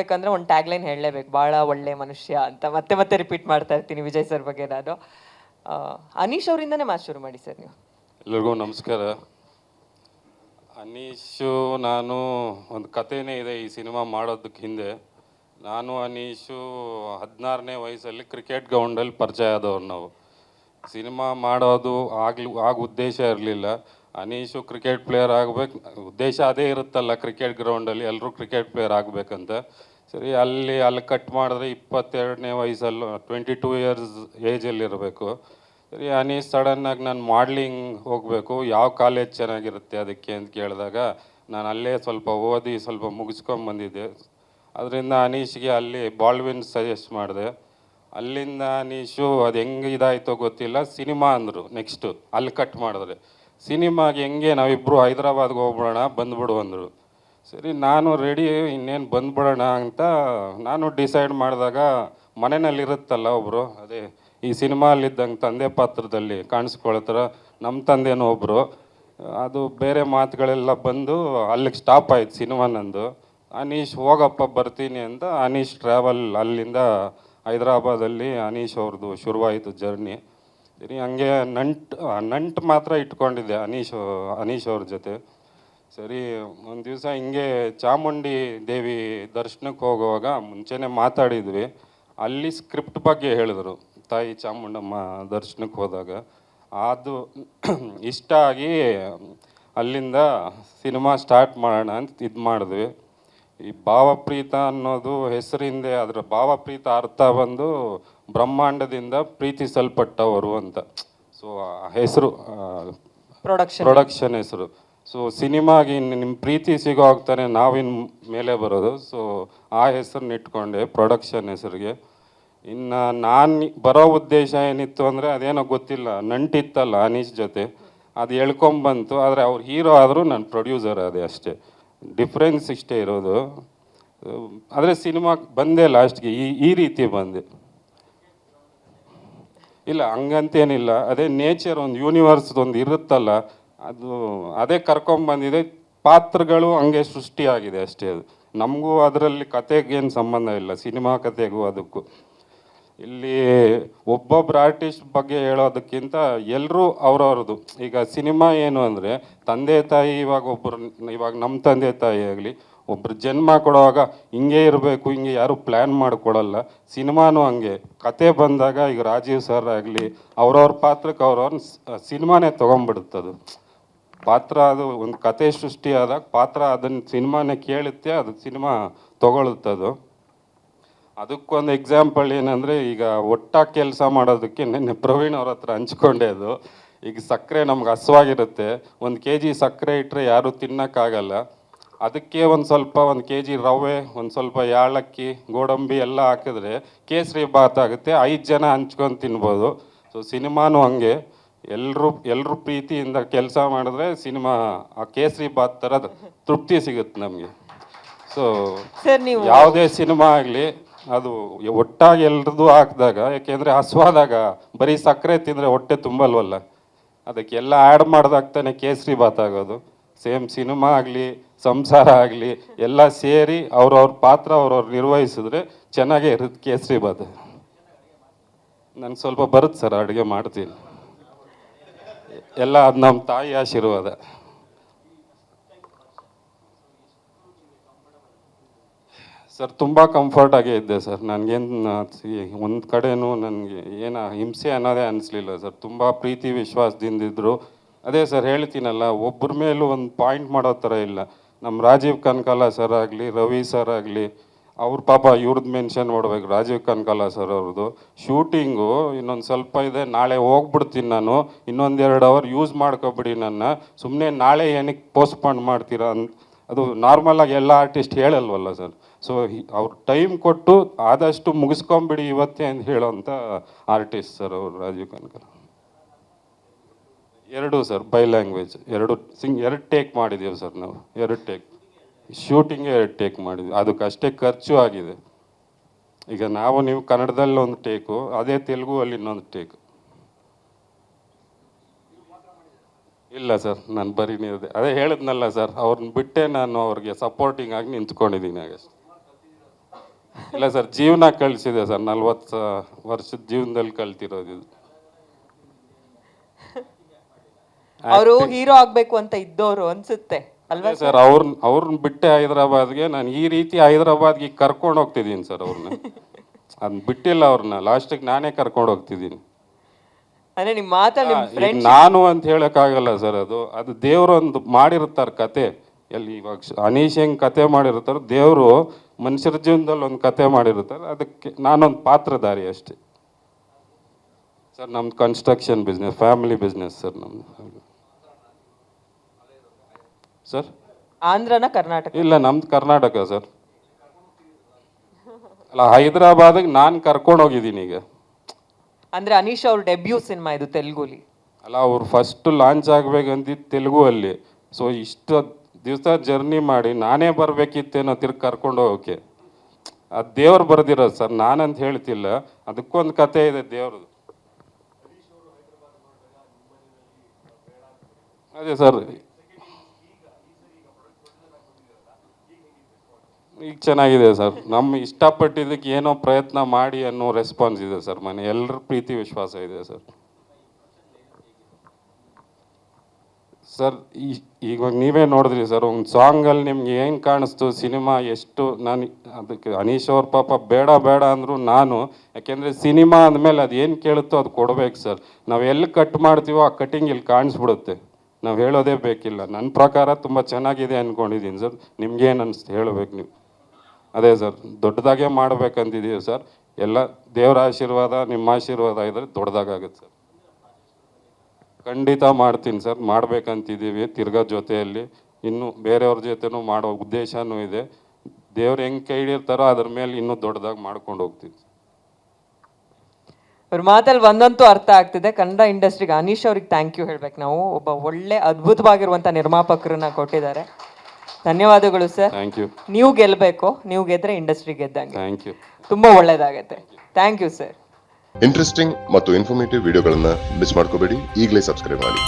ಹೇಳ್ಬೇಕಂದ್ರೆ ಒಂದು ಟ್ಯಾಗ್ಲೈನ್ ಹೇಳಲೇಬೇಕು, ಭಾಳ ಒಳ್ಳೆ ಮನುಷ್ಯ ಅಂತ ಮತ್ತೆ ಮತ್ತೆ ರಿಪೀಟ್ ಮಾಡ್ತಾ ಇರ್ತೀನಿ ವಿಜಯ್ ಸರ್ ಬಗ್ಗೆ ನಾನು. ಅನೀಶ್ ಅವರಿಂದನೇ ಮಾತು ಶುರು ಮಾಡಿ ಸರ್ ನೀವು. ಎಲ್ರಿಗೂ ನಮಸ್ಕಾರ. ಅನೀಶು ನಾನು ಒಂದು ಕಥೆನೇ ಇದೆ ಈ ಸಿನಿಮಾ ಮಾಡೋದಕ್ಕೆ ಹಿಂದೆ. ನಾನು ಅನೀಶು 16ನೇ ವಯಸ್ಸಲ್ಲಿ ಕ್ರಿಕೆಟ್ ಗ್ರೌಂಡಲ್ಲಿ ಪರಿಚಯ ಆದವ್ರು ನಾವು. ಸಿನಿಮಾ ಮಾಡೋದು ಆಗ ಉದ್ದೇಶ ಇರಲಿಲ್ಲ. ಅನೀಶು ಕ್ರಿಕೆಟ್ ಪ್ಲೇಯರ್ ಆಗಬೇಕು, ಉದ್ದೇಶ ಅದೇ ಇರುತ್ತಲ್ಲ ಕ್ರಿಕೆಟ್ ಗ್ರೌಂಡಲ್ಲಿ ಎಲ್ಲರೂ ಕ್ರಿಕೆಟ್ ಪ್ಲೇಯರ್ ಆಗಬೇಕಂತ. ಸರಿ, ಅಲ್ಲಿ ಕಟ್ ಮಾಡಿದ್ರೆ 22ನೇ ವಯಸ್ಸಲ್ಲಿ 22 ಇಯರ್ಸ್ ಏಜಲ್ಲಿರಬೇಕು. ಸರಿ, ಅನೀಶ್ ಸಡನ್ನಾಗಿ ನಾನು ಮಾಡ್ಲಿಂಗ್ ಹೋಗಬೇಕು, ಯಾವ ಕಾಲೇಜ್ ಚೆನ್ನಾಗಿರುತ್ತೆ ಅದಕ್ಕೆ ಅಂತ ಕೇಳಿದಾಗ ನಾನು ಅಲ್ಲೇ ಸ್ವಲ್ಪ ಓದಿ ಸ್ವಲ್ಪ ಮುಗಿಸ್ಕೊಂಬಂದಿದ್ದೆ. ಅದರಿಂದ ಅನೀಶ್ಗೆ ಅಲ್ಲಿ ಬಾಲ್ವಿನ್ ಸಜೆಸ್ಟ್ ಮಾಡಿದೆ. ಅಲ್ಲಿಂದ ಅನೀಶು ಅದು ಹೆಂಗೆ ಇದಾಯಿತೋ ಗೊತ್ತಿಲ್ಲ, ಸಿನಿಮಾ ಅಂದರು ನೆಕ್ಸ್ಟು. ಅಲ್ಲಿ ಕಟ್ ಮಾಡಿದ್ರೆ ಸಿನಿಮಾಗೆ ಹೆಂಗೆ ನಾವಿಬ್ಬರು ಹೈದ್ರಾಬಾದ್ಗೆ ಹೋಗ್ಬಿಡೋಣ ಬಂದ್ಬಿಡು ಅಂದರು. ಸರಿ, ನಾನು ರೆಡಿ, ಇನ್ನೇನು ಬಂದ್ಬಿಡೋಣ ಅಂತ ನಾನು ಡಿಸೈಡ್ ಮಾಡಿದಾಗ ಮನೆಯಲ್ಲಿರುತ್ತಲ್ಲ ಒಬ್ಬರು, ಅದೇ ಈ ಸಿನಿಮಾಲಿದ್ದಂಗೆ ತಂದೆ ಪಾತ್ರದಲ್ಲಿ ಕಾಣಿಸ್ಕೊಳ್ತಾರೆ ನಮ್ಮ ತಂದೆನೂ ಒಬ್ಬರು. ಅದು ಬೇರೆ ಮಾತುಗಳೆಲ್ಲ ಬಂದು ಅಲ್ಲಿಗೆ ಸ್ಟಾಪ್ ಆಯ್ತು ಸಿನಿಮಾ ನಂದು. ಅನೀಶ್ ಹೋಗಪ್ಪ ಬರ್ತೀನಿ ಅಂತ ಅನೀಶ್ ಟ್ರಾವೆಲ್ ಅಲ್ಲಿಂದ ಹೈದ್ರಾಬಾದಲ್ಲಿ ಅನೀಶ್ ಅವ್ರದ್ದು ಶುರುವಾಯಿತು ಜರ್ನಿ. ಸರಿ, ಹಂಗೆ ನಂಟು ಮಾತ್ರ ಇಟ್ಕೊಂಡಿದ್ದೆ ಅನೀಶ್ ಅವ್ರ ಜೊತೆ. ಸರಿ, ಒಂದು ದಿವಸ ಹಿಂಗೆ ಚಾಮುಂಡಿ ದೇವಿ ದರ್ಶನಕ್ಕೆ ಹೋಗುವಾಗ ಮುಂಚೆನೇ ಮಾತಾಡಿದ್ವಿ. ಅಲ್ಲಿ ಸ್ಕ್ರಿಪ್ಟ್ ಬಗ್ಗೆ ಹೇಳಿದ್ರು, ತಾಯಿ ಚಾಮುಂಡಮ್ಮ ದರ್ಶನಕ್ಕೆ ಹೋದಾಗ. ಅದು ಇಷ್ಟ ಆಗಿ ಅಲ್ಲಿಂದ ಸಿನಿಮಾ ಸ್ಟಾರ್ಟ್ ಮಾಡೋಣ ಅಂತ ಇದು ಮಾಡಿದ್ವಿ. ಈ ಭಾವಪ್ರೀತ ಅನ್ನೋದು ಹೆಸರಿಂದೆ, ಅದರ ಭಾವಪ್ರೀತ ಅರ್ಥ ಬಂದು ಬ್ರಹ್ಮಾಂಡದಿಂದ ಪ್ರೀತಿಸಲ್ಪಟ್ಟವರು ಅಂತ. ಸೊ ಆ ಹೆಸರು ಪ್ರೊಡಕ್ಷನ್ ಹೆಸರು. ಸೊ ಸಿನಿಮಾಗೆ ನಿಮ್ಮ ಪ್ರೀತಿ ಸಿಗೋ ಆಗ್ತಾನೆ ನಾವಿನ್ ಮೇಲೆ ಬರೋದು. ಸೊ ಆ ಹೆಸರನ್ನ ಇಟ್ಕೊಂಡೆ ಪ್ರೊಡಕ್ಷನ್ ಹೆಸರಿಗೆ. ಇನ್ನು ನಾನು ಬರೋ ಉದ್ದೇಶ ಏನಿತ್ತು ಅಂದರೆ ಅದೇನೋ ಗೊತ್ತಿಲ್ಲ, ನಂಟಿತ್ತಲ್ಲ ಅನೀಶ್ ಜೊತೆ, ಅದು ಹೇಳ್ಕೊಂಬಂತು. ಆದರೆ ಅವ್ರು ಹೀರೋ ಆದರೂ ನಾನು ಪ್ರೊಡ್ಯೂಸರ್ ಅದೇ, ಅಷ್ಟೇ ಡಿಫ್ರೆನ್ಸ್ ಇಷ್ಟೇ ಇರೋದು. ಆದರೆ ಸಿನಿಮಾ ಬಂದೆ ಲಾಸ್ಟ್ಗೆ ಈ ರೀತಿ ಬಂದೆ. ಇಲ್ಲ ಹಂಗಂತೇನಿಲ್ಲ, ಅದೇ ನೇಚರ್, ಒಂದು ಯೂನಿವರ್ಸ್ ಒಂದು ಇರುತ್ತಲ್ಲ, ಅದೇ ಕರ್ಕೊಂಬಂದಿದೆ. ಪಾತ್ರಗಳು ಹಂಗೆ ಸೃಷ್ಟಿಯಾಗಿದೆ ಅಷ್ಟೇ. ಅದು ನಮಗೂ ಅದರಲ್ಲಿ ಕತೆಗೇನು ಸಂಬಂಧ ಇಲ್ಲ, ಸಿನಿಮಾ ಕತೆಗೂ ಅದಕ್ಕೂ. ಇಲ್ಲಿ ಒಬ್ಬೊಬ್ಬರು ಆರ್ಟಿಸ್ಟ್ ಬಗ್ಗೆ ಹೇಳೋದಕ್ಕಿಂತ ಎಲ್ಲರೂ ಅವ್ರವ್ರದ್ದು. ಈಗ ಸಿನಿಮಾ ಏನು ಅಂದರೆ ತಂದೆ ತಾಯಿ, ಇವಾಗ ನಮ್ಮ ತಂದೆ ತಾಯಿ ಆಗಲಿ ಒಬ್ಬರು ಜನ್ಮ ಕೊಡುವಾಗ ಹಿಂಗೆ ಇರಬೇಕು ಹಿಂಗೆ ಯಾರು ಪ್ಲ್ಯಾನ್ ಮಾಡಿಕೊಡಲ್ಲ. ಸಿನಿಮಾನೂ ಹಂಗೆ, ಕತೆ ಬಂದಾಗ ಈಗ ರಾಜೀವ್ ಸರ್ ಆಗಲಿ ಅವ್ರವ್ರ ಪಾತ್ರಕ್ಕೆ ಅವ್ರವ್ರ ಸಿನಿಮಾನೇ ತೊಗೊಂಬಿಡುತ್ತದು ಪಾತ್ರ. ಅದು ಒಂದು ಕತೆ ಸೃಷ್ಟಿಯಾದಾಗ ಪಾತ್ರ ಅದನ್ನು ಸಿನಿಮಾನೇ ಕೇಳುತ್ತೆ, ಅದು ಸಿನಿಮಾ ತೊಗೊಳುತ್ತದು. ಅದಕ್ಕೊಂದು ಎಕ್ಸಾಂಪಲ್ ಏನಂದರೆ, ಈಗ ಒಟ್ಟಾಗಿ ಕೆಲಸ ಮಾಡೋದಕ್ಕೆ ನೆನ್ನೆ ಪ್ರವೀಣ್ ಅವ್ರ ಹತ್ರ ಹಂಚ್ಕೊಂಡೆ. ಅದು ಈಗ ಸಕ್ಕರೆ ನಮ್ಗೆ ಹಸುವಾಗಿರುತ್ತೆ, 1 kg ಸಕ್ಕರೆ ಇಟ್ಟರೆ ಯಾರೂ ತಿನ್ನೋಕ್ಕಾಗಲ್ಲ. ಅದಕ್ಕೆ ಒಂದು kg ರವೆ, ಒಂದು ಸ್ವಲ್ಪ ಯಾಲಕ್ಕಿ, ಗೋಡಂಬಿ ಎಲ್ಲ ಹಾಕಿದ್ರೆ ಕೇಸರಿ ಬಾತ್ ಆಗುತ್ತೆ, 5 ಜನ ಹಂಚ್ಕೊಂಡು ತಿನ್ಬೋದು. ಸೊ ಸಿನಿಮಾನೂ ಹಂಗೆ, ಎಲ್ಲರೂ ಪ್ರೀತಿಯಿಂದ ಕೆಲಸ ಮಾಡಿದ್ರೆ ಸಿನಿಮಾ ಆ ಕೇಸರಿ ಬಾತ್ ಥರ ತೃಪ್ತಿ ಸಿಗುತ್ತೆ ನಮಗೆ. ಸೊ ಯಾವುದೇ ಸಿನಿಮಾ ಆಗಲಿ ಅದು ಒಟ್ಟಾಗಿ ಎಲ್ರದ್ದು ಹಾಕಿದಾಗ, ಯಾಕೆಂದರೆ ಹಸುವಾದಾಗ ಬರೀ ಸಕ್ಕರೆ ತಿಂದರೆ ಹೊಟ್ಟೆ ತುಂಬಲ್ವಲ್ಲ, ಅದಕ್ಕೆ ಎಲ್ಲ ಆ್ಯಡ್ ಮಾಡಿದಾಗ್ತಾನೆ ಕೇಸರಿ ಬಾತ್ ಆಗೋದು. ಸೇಮ್ ಸಿನಿಮಾ ಆಗಲಿ ಸಂಸಾರ ಆಗಲಿ ಎಲ್ಲ ಸೇರಿ ಅವ್ರವ್ರ ಪಾತ್ರ ಅವ್ರವ್ರು ನಿರ್ವಹಿಸಿದ್ರೆ ಚೆನ್ನಾಗೇ ಇರುತ್ತೆ ಕೇಸರಿ ಬಾತ್. ನನಗೆ ಸ್ವಲ್ಪ ಬರುತ್ತೆ ಸರ್, ಅಡುಗೆ ಮಾಡ್ತೀನಿ ಎಲ್ಲ, ಅದು ನಮ್ಮ ತಾಯಿ ಆಶೀರ್ವಾದ. ಸರ್ ತುಂಬ ಕಂಫರ್ಟಾಗೇ ಇದ್ದೆ ಸರ್. ನನಗೇನು ಒಂದು ಕಡೆನೂ ನನಗೆ ಏನು ಹಿಂಸೆ ಅನ್ನೋದೇ ಅನ್ನಿಸ್ಲಿಲ್ಲ ಸರ್. ತುಂಬ ಪ್ರೀತಿ ವಿಶ್ವಾಸದಿಂದಿದ್ದರು. ಅದೇ ಸರ್ ಹೇಳ್ತೀನಲ್ಲ, ಒಬ್ಬರ ಮೇಲೂ ಒಂದು ಪಾಯಿಂಟ್ ಮಾಡೋ ಥರ ಇಲ್ಲ. ನಮ್ಮ ರಾಜೀವ್ ಕನಕಾಲ ಸರ್ ಆಗಲಿ, ರವಿ ಸರ್ ಆಗಲಿ, ಅವ್ರ ಪಾಪ ಇವ್ರದ್ದು ಮೆನ್ಷನ್ ಮಾಡ್ಬೇಕು, ರಾಜೀವ್ ಕನಕಾಲ ಸರ್ ಅವ್ರದ್ದು ಶೂಟಿಂಗು ಇನ್ನೊಂದು ಸ್ವಲ್ಪ ಇದೆ, ನಾಳೆ ಹೋಗ್ಬಿಡ್ತೀನಿ ನಾನು, ಇನ್ನೊಂದು 2 ಅವರ್ ಯೂಸ್ ಮಾಡ್ಕೊಬಿಡಿ ನನ್ನ, ಸುಮ್ಮನೆ ನಾಳೆ ಏನಕ್ಕೆ ಪೋಸ್ಟ್ಪೋನ್ ಮಾಡ್ತೀರಾ ಅಂತ. ಅದು ನಾರ್ಮಲಾಗಿ ಎಲ್ಲ ಆರ್ಟಿಸ್ಟ್ ಹೇಳಲ್ವಲ್ಲ ಸರ್. ಸೊ ಅವ್ರು ಟೈಮ್ ಕೊಟ್ಟು ಆದಷ್ಟು ಮುಗಿಸ್ಕೊಂಬಿಡಿ ಇವತ್ತೇ ಅಂತ ಹೇಳೋವಂಥ ಆರ್ಟಿಸ್ಟ್ ಸರ್ ಅವರು Rajeev Kanakala. 2 sir, by language 2 take ಮಾಡಿದ್ದೀವಿ ಸರ್ ನಾವು. 2 ಟೇಕ್ ಶೂಟಿಂಗೇ 2 ಟೇಕ್ ಮಾಡಿದ್ವಿ. ಅದಕ್ಕಷ್ಟೇ ಖರ್ಚು ಆಗಿದೆ. ಈಗ ನೀವು ಕನ್ನಡದಲ್ಲಿ ಒಂದು ಟೇಕು, ಅದೇ ತೆಲುಗು ಅಲ್ಲಿ ಇನ್ನೊಂದು ಟೇಕ್. ಇಲ್ಲ ಸರ್, ನಾನು ಬರೀ ಅದೇ ಹೇಳಿದ್ನಲ್ಲ ಸರ್, ಅವ್ರನ್ನ ಬಿಟ್ಟೆ ನಾನು ಅವ್ರಿಗೆ ಸಪೋರ್ಟಿಂಗ್ ಆಗಿ ನಿಂತ್ಕೊಂಡಿದ್ದೀನಿ ಆಗಷ್ಟೇ. ಇಲ್ಲ ಸರ್, ಜೀವನ ಕಳಿಸಿದೆ ಸರ್, 40 ವರ್ಷದ ಜೀವನದಲ್ಲಿ ಕಲ್ತಿರೋದು ಇದು. ಅವರು ಹೀರೋ ಆಗ್ಬೇಕು ಅಂತ ಇದ್ದವರು ಅನ್ಸುತ್ತೆ ಅಲ್ವಾ ಸರ್, ಅವ್ರನ್ನ ಬಿಟ್ಟೆ ಹೈದರಾಬಾದ್ಗೆ ನಾನು ಈ ರೀತಿ ಹೈದರಾಬಾದ್ಗೆ ಕರ್ಕೊಂಡು ಹೋಗ್ತಿದ್ದೀನಿ ಸರ್ ಅವ್ರನ್ನ. ಅದನ್ನ ಬಿಟ್ಟಿಲ್ಲ ಅವ್ರನ್ನ, ಲಾಸ್ಟಿಗೆ ನಾನೇ ಕರ್ಕೊಂಡು ಹೋಗ್ತಿದ್ದೀನಿ. ಅಂದ್ರೆ ನಿಮ್ಮ ಮಾತಲ್ಲಿ ನಿಮ್ ಈಗ ಫ್ರೆಂಡ್ ನಾನು ಅಂತ ಹೇಳಕ್ಕಾಗಲ್ಲ ಸರ್, ಅದು ದೇವ್ರು ಒಂದು ಮಾಡಿರ್ತಾರೆ ಕತೆ. ಎಲ್ಲಿ ಇವಾಗ ಅನೀಶ್ ಹೆಂಗ್ ಕತೆ ಮಾಡಿರ್ತಾರೆ, ದೇವರು ಮನುಷ್ಯರ ಜೀವನದಲ್ಲಿ ಒಂದು ಕತೆ ಮಾಡಿರ್ತಾರೆ, ಅದಕ್ಕೆ ನಾನೊಂದು ಪಾತ್ರಧಾರಿ ಅಷ್ಟೇ ಸರ್. ನಮ್ದು construction business, family business sir ನಮ್ದು. ಸರ್ ಆಂಧ್ರನ ಕರ್ನಾಟಕ? ಇಲ್ಲ, ನಮ್ದು ಕರ್ನಾಟಕ ಸರ್. ಅಲ್ಲ, ಹೈದರಾಬಾದಿಗೆ ನಾನು ಕರ್ಕೊಂಡು ಹೋಗಿದ್ದೀನಿ ಈಗ. ಅಂದ್ರೆ ಅನೀಶ್ ಅವ್ರ ಡೆಬ್ಯೂ ಸಿನಿಮಾ ಇದು ತೆಲುಗುಲಿ. ಅಲ್ಲ, ಅವ್ರು ಫಸ್ಟ್ ಲಾಂಚ್ ಆಗ್ಬೇಕಂತಿದ್ದು ತೆಲುಗು ಅಲ್ಲಿ. ಸೊ ಇಷ್ಟು ದಿವಸ ಜರ್ನಿ ಮಾಡಿ ನಾನೇ ಬರಬೇಕಿತ್ತೇನೋ ತಿರ್ಗಿ ಕರ್ಕೊಂಡು ಹೋಗೋಕೆ. ಅದು ದೇವ್ರು ಬರ್ದಿರೋದು ಸರ್, ನಾನಂತ ಹೇಳ್ತಿಲ್ಲ. ಅದಕ್ಕೊಂದು ಕತೆ ಇದೆ ದೇವ್ರದ್ದು. ಅದೇ ಸರ್, ಈಗ ಚೆನ್ನಾಗಿದೆ ಸರ್. ನಮ್ಮ ಇಷ್ಟಪಟ್ಟಿದ್ದಕ್ಕೆ ಏನೋ ಪ್ರಯತ್ನ ಮಾಡಿ ಅನ್ನೋ ರೆಸ್ಪಾನ್ಸ್ ಇದೆ ಸರ್. ಮನೆ ಎಲ್ಲರ ಪ್ರೀತಿ ವಿಶ್ವಾಸ ಇದೆ ಸರ್. ಸರ್ ಇವಾಗ ನೀವೇ ನೋಡಿದ್ರಿ ಸರ್, ಒಂದು ಸಾಂಗಲ್ಲಿ ನಿಮ್ಗೆ ಏನು ಕಾಣಿಸ್ತು ಸಿನಿಮಾ ಎಷ್ಟು. ನಾನು ಅದಕ್ಕೆ ಅನೀಶ್ ಅವ್ರ ಪಾಪ ಬೇಡ ಬೇಡ ಅಂದರು ನಾನು, ಯಾಕೆಂದರೆ ಸಿನಿಮಾ ಅಂದಮೇಲೆ ಅದು ಏನು ಕೇಳುತ್ತೋ ಅದು ಕೊಡ್ಬೇಕು ಸರ್. ನಾವು ಎಲ್ಲಿ ಕಟ್ ಮಾಡ್ತೀವೋ ಆ ಕಟ್ಟಿಂಗ್ ಇಲ್ಲಿ ಕಾಣಿಸ್ಬಿಡುತ್ತೆ, ನಾವು ಹೇಳೋದೇ ಬೇಕಿಲ್ಲ. ನನ್ನ ಪ್ರಕಾರ ತುಂಬ ಚೆನ್ನಾಗಿದೆ ಅಂದ್ಕೊಂಡಿದ್ದೀನಿ ಸರ್. ನಿಮ್ಗೇನು ಅನಿಸ್ತು ಹೇಳಬೇಕು ನೀವು. ಅದೇ ಸರ್, ದೊಡ್ಡದಾಗೆ ಮಾಡ್ಬೇಕಂತಿದ್ದೀವಿ ಸರ್. ಎಲ್ಲ ದೇವರ ಆಶೀರ್ವಾದ, ನಿಮ್ಮ ಆಶೀರ್ವಾದ ಇದ್ದರೆ ದೊಡ್ಡದಾಗುತ್ತೆ ಸರ್. ಖಂಡಿತ ಮಾಡ್ತೀನಿ ಸರ್, ಮಾಡ್ಬೇಕಂತಿದ್ದೀವಿ. ತಿರ್ಗಾ ಜೊತೆಯಲ್ಲಿ ಇನ್ನೂ ಬೇರೆಯವ್ರ ಜೊತೆನೂ ಮಾಡೋ ಉದ್ದೇಶನೂ ಇದೆ. ದೇವ್ರು ಹೆಂಗೆ ಕೈ ಹಿಡಿರ್ತಾರೋ ಅದ್ರ ಮೇಲೆ ಇನ್ನೂ ದೊಡ್ಡದಾಗಿ ಮಾಡ್ಕೊಂಡು ಹೋಗ್ತೀವಿ. ಅವ್ರ ಮಾತಲ್ಲಿ ಒಂದಂತೂ ಅರ್ಥ ಆಗ್ತಿದೆ, ಕನ್ನಡ ಇಂಡಸ್ಟ್ರಿಗೆ ಅನೀಶ್ ಅವ್ರಿಗೆ ಥ್ಯಾಂಕ್ ಯು ಹೇಳ್ಬೇಕು ನಾವು. ಒಬ್ಬ ಒಳ್ಳೆ ಅದ್ಭುತವಾಗಿರುವಂಥ ನಿರ್ಮಾಪಕರನ್ನ ಕೊಟ್ಟಿದ್ದಾರೆ. ಧನ್ಯವಾದಗಳು ಸರ್. Thank you. ನೀವು ಗೆಲ್ಲಬೇಕು, ನೀವು ಗೆದ್ರೆ ಇಂಡಸ್ಟ್ರಿ ಗೆದ್ದಂಗೆ. Thank you. ತುಂಬ ಒಳ್ಳೇದಾಗತ್ತೆ. Thank you sir. ಇಂಟ್ರೆಸ್ಟಿಂಗ್ ಮತ್ತು ಇನ್ಫಾರ್ಮೇಟಿವ್ ವಿಡಿಯೋಗಳನ್ನ ಮಿಸ್ ಮಾಡ್ಕೋಬೇಡಿ. ಈಗಲೇ ಸಬ್ಸ್ಕ್ರೈಬ್ ಮಾಡಿ.